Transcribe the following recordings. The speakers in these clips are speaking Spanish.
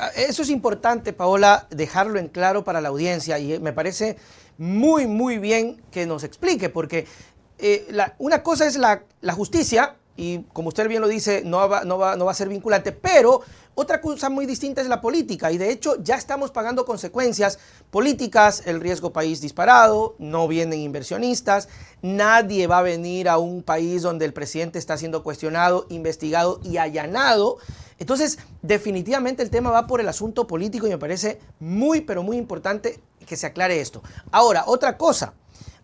Arauz. Eso es importante, Paola, dejarlo en claro para la audiencia y me parece muy, muy bien que nos explique, porque una cosa es la justicia y como usted bien lo dice, no va a ser vinculante, pero otra cosa muy distinta es la política y de hecho ya estamos pagando consecuencias políticas, el riesgo país disparado, no vienen inversionistas, nadie va a venir a un país donde el presidente está siendo cuestionado, investigado y allanado. Entonces, definitivamente el tema va por el asunto político y me parece muy, pero muy importante que se aclare esto. Ahora, otra cosa,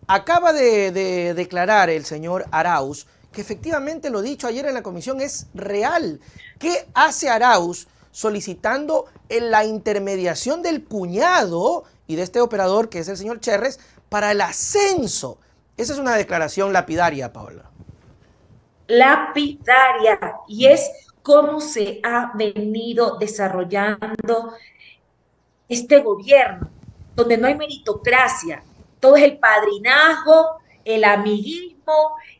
acaba de declarar el señor Arauz que efectivamente lo dicho ayer en la comisión es real. ¿Qué hace Arauz solicitando la intermediación del cuñado y de este operador que es el señor Cherres para el ascenso? Esa es una declaración lapidaria, Paola. Lapidaria. Y es cómo se ha venido desarrollando este gobierno, donde no hay meritocracia, todo es el padrinazgo, el amiguismo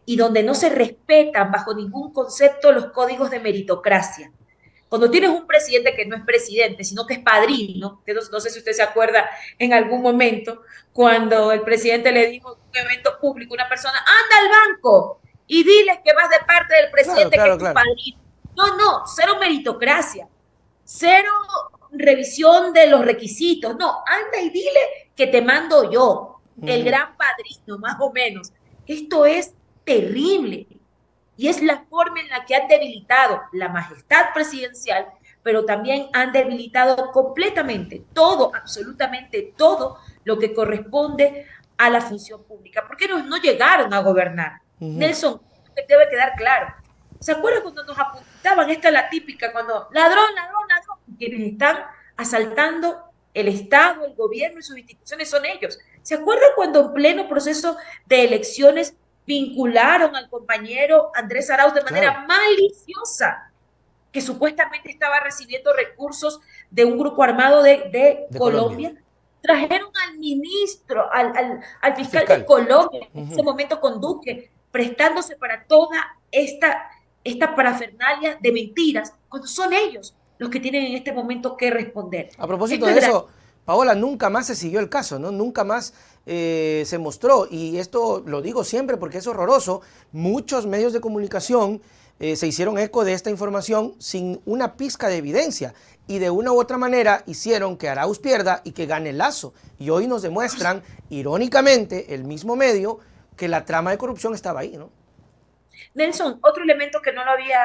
y donde no se respetan bajo ningún concepto los códigos de meritocracia. Cuando tienes un presidente que no es presidente, sino que es padrino, que no sé si usted se acuerda en algún momento, cuando el presidente le dijo en un evento público a una persona, anda al banco y diles que vas de parte del Claro, presidente que claro, es tu claro. padrino. No, cero meritocracia, cero revisión de los requisitos. No, anda y dile que te mando yo, el gran padrino, más o menos. Esto es terrible. Y es la forma en la que han debilitado la majestad presidencial, pero también han debilitado completamente todo, absolutamente todo lo que corresponde a la función pública. Porque no llegaron a gobernar. Nelson, que debe quedar claro. ¿Se acuerdan cuando nos apuntaban? Esta es la típica, cuando ladrón, ladrón, ladrón. Quienes están asaltando el Estado, el gobierno y sus instituciones son ellos. ¿Se acuerdan cuando en pleno proceso de elecciones vincularon al compañero Andrés Arauz de manera maliciosa, que supuestamente estaba recibiendo recursos de un grupo armado de Colombia? Trajeron al ministro, al fiscal de Colombia, en ese momento con Duque, prestándose para toda esta parafernalia de mentiras, cuando son ellos los que tienen en este momento que responder. A propósito Esto de es eso, Paola, nunca más se siguió el caso, ¿no? Nunca más se mostró, y esto lo digo siempre porque es horroroso, muchos medios de comunicación se hicieron eco de esta información sin una pizca de evidencia, y de una u otra manera hicieron que Arauz pierda y que gane Lazo, y hoy nos demuestran, irónicamente, el mismo medio, que la trama de corrupción estaba ahí, ¿no? Nelson, otro elemento que no lo había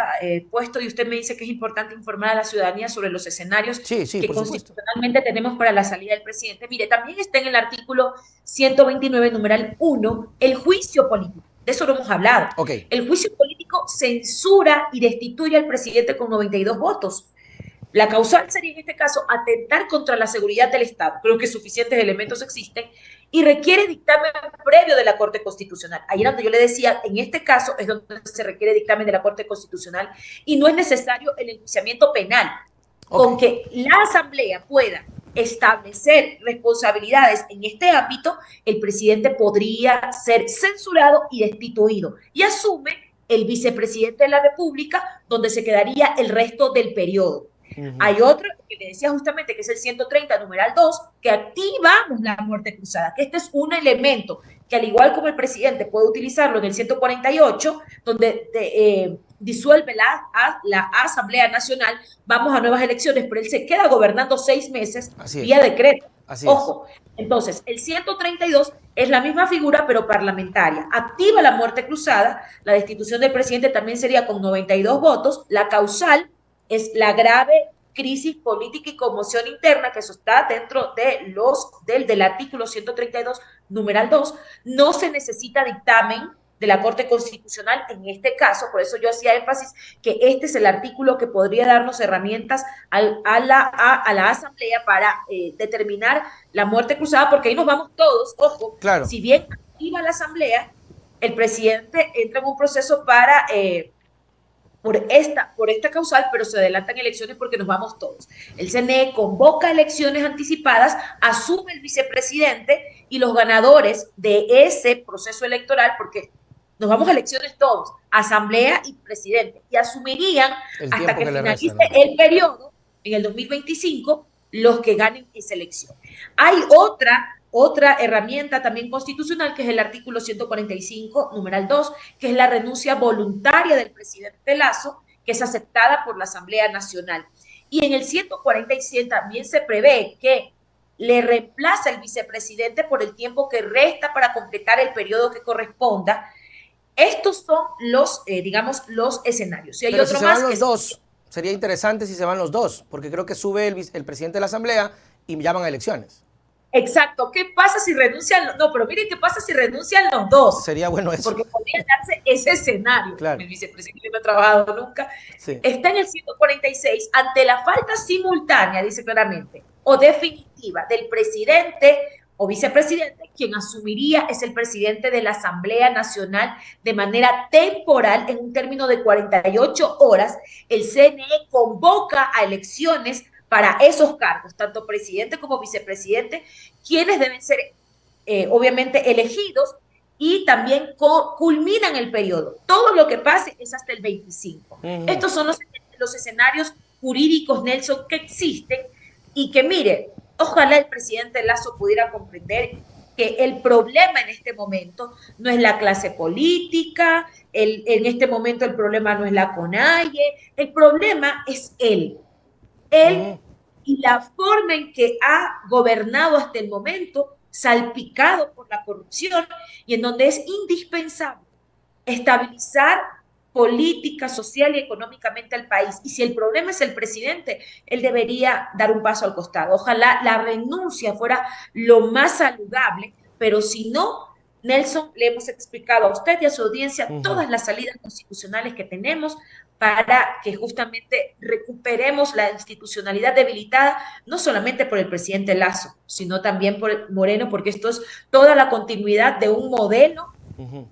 puesto y usted me dice que es importante informar a la ciudadanía sobre los escenarios que constitucionalmente tenemos para la salida del presidente. Mire, también está en el artículo 129, numeral 1, el juicio político. De eso lo hemos hablado. El juicio político censura y destituye al presidente con 92 votos. La causal sería en este caso atentar contra la seguridad del Estado. Creo que suficientes elementos existen y requiere dictamen previo de la Corte Constitucional. Ahí donde yo le decía, en este caso es donde se requiere dictamen de la Corte Constitucional y no es necesario el enjuiciamiento penal. Con que la Asamblea pueda establecer responsabilidades en este ámbito, el presidente podría ser censurado y destituido y asume el vicepresidente de la República, donde se quedaría el resto del periodo. Hay otro que le decía justamente que es el 130, numeral 2, que activamos la muerte cruzada, que este es un elemento que al igual como el presidente puede utilizarlo en el 148, donde disuelve la Asamblea Nacional, vamos a nuevas elecciones, pero él se queda gobernando 6 meses vía decreto. Ojo, entonces el 132 es la misma figura pero parlamentaria, activa la muerte cruzada, la destitución del presidente también sería con 92 votos, la causal es la grave crisis política y conmoción interna que eso está dentro del artículo 132, numeral 2. No se necesita dictamen de la Corte Constitucional en este caso, por eso yo hacía énfasis que este es el artículo que podría darnos herramientas a la Asamblea para determinar la muerte cruzada, porque ahí nos vamos todos, ojo, si bien activa la Asamblea, el presidente entra en un proceso para... por esta causal, pero se adelantan elecciones porque nos vamos todos. El CNE convoca elecciones anticipadas, asume el vicepresidente y los ganadores de ese proceso electoral, porque nos vamos a elecciones todos, asamblea y presidente, y asumirían hasta que finalice el periodo en el 2025 los que ganen esa elección. Hay otra herramienta también constitucional, que es el artículo 145, numeral 2, que es la renuncia voluntaria del presidente Lasso, que es aceptada por la Asamblea Nacional. Y en el 146 también se prevé que le reemplaza el vicepresidente por el tiempo que resta para completar el periodo que corresponda. Estos son los, digamos, los escenarios. Si hay otro más, van los dos, sería interesante si se van los dos, porque creo que sube el presidente de la Asamblea y llaman a elecciones. Exacto. ¿Qué pasa si renuncian? No, pero miren qué pasa si renuncian los dos. Sería bueno eso. Porque podría darse ese escenario. Claro. El vicepresidente no ha trabajado nunca. Sí. Está en el 146, ante la falta simultánea, dice claramente, o definitiva del presidente o vicepresidente, quien asumiría es el presidente de la Asamblea Nacional de manera temporal en un término de 48 horas. El CNE convoca a elecciones para esos cargos, tanto presidente como vicepresidente, quienes deben ser obviamente elegidos y también culminan el periodo. Todo lo que pase es hasta el 25. Estos son los escenarios jurídicos, Nelson, que existen y que, mire, ojalá el presidente Lasso pudiera comprender que el problema en este momento no es la clase política, en este momento el problema no es la CONAIE, el problema es él. Él y la forma en que ha gobernado hasta el momento, salpicado por la corrupción, y en donde es indispensable estabilizar política, social y económicamente al país. Y si el problema es el presidente, él debería dar un paso al costado. Ojalá la renuncia fuera lo más saludable, pero si no, Nelson, le hemos explicado a usted y a su audiencia todas las salidas constitucionales que tenemos para que justamente recuperemos la institucionalidad debilitada, no solamente por el presidente Lasso, sino también por Moreno, porque esto es toda la continuidad de un modelo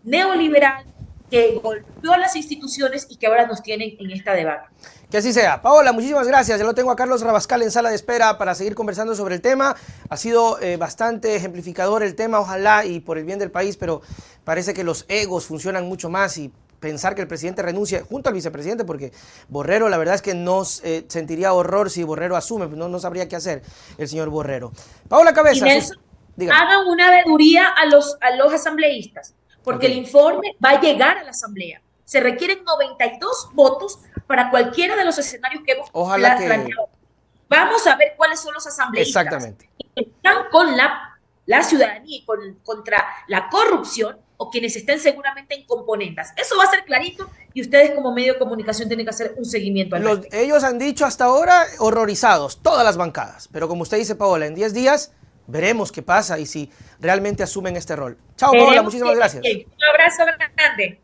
neoliberal que golpeó las instituciones y que ahora nos tienen en esta debate. Que así sea. Paola, muchísimas gracias. Ya lo tengo a Carlos Rabascal en sala de espera para seguir conversando sobre el tema. Ha sido bastante ejemplificador el tema, ojalá, y por el bien del país, pero parece que los egos funcionan mucho más y pensar que el presidente renuncie junto al vicepresidente, porque Borrero, la verdad es que no sentiría horror si Borrero asume, no sabría qué hacer el señor Borrero. Paola Cabeza. Hagan una veeduría a los asambleístas, porque el informe va a llegar a la asamblea. Se requieren 92 votos para cualquiera de los escenarios que hemos planteado. Vamos a ver cuáles son los asambleístas. Exactamente. Que están con la ciudadanía y contra la corrupción, o quienes estén seguramente en componendas. Eso va a ser clarito y ustedes como medio de comunicación tienen que hacer un seguimiento al respecto. Ellos han dicho hasta ahora horrorizados, todas las bancadas. Pero como usted dice, Paola, en 10 días veremos qué pasa y si realmente asumen este rol. Chao, Paola, muchísimas gracias. Un abrazo grande.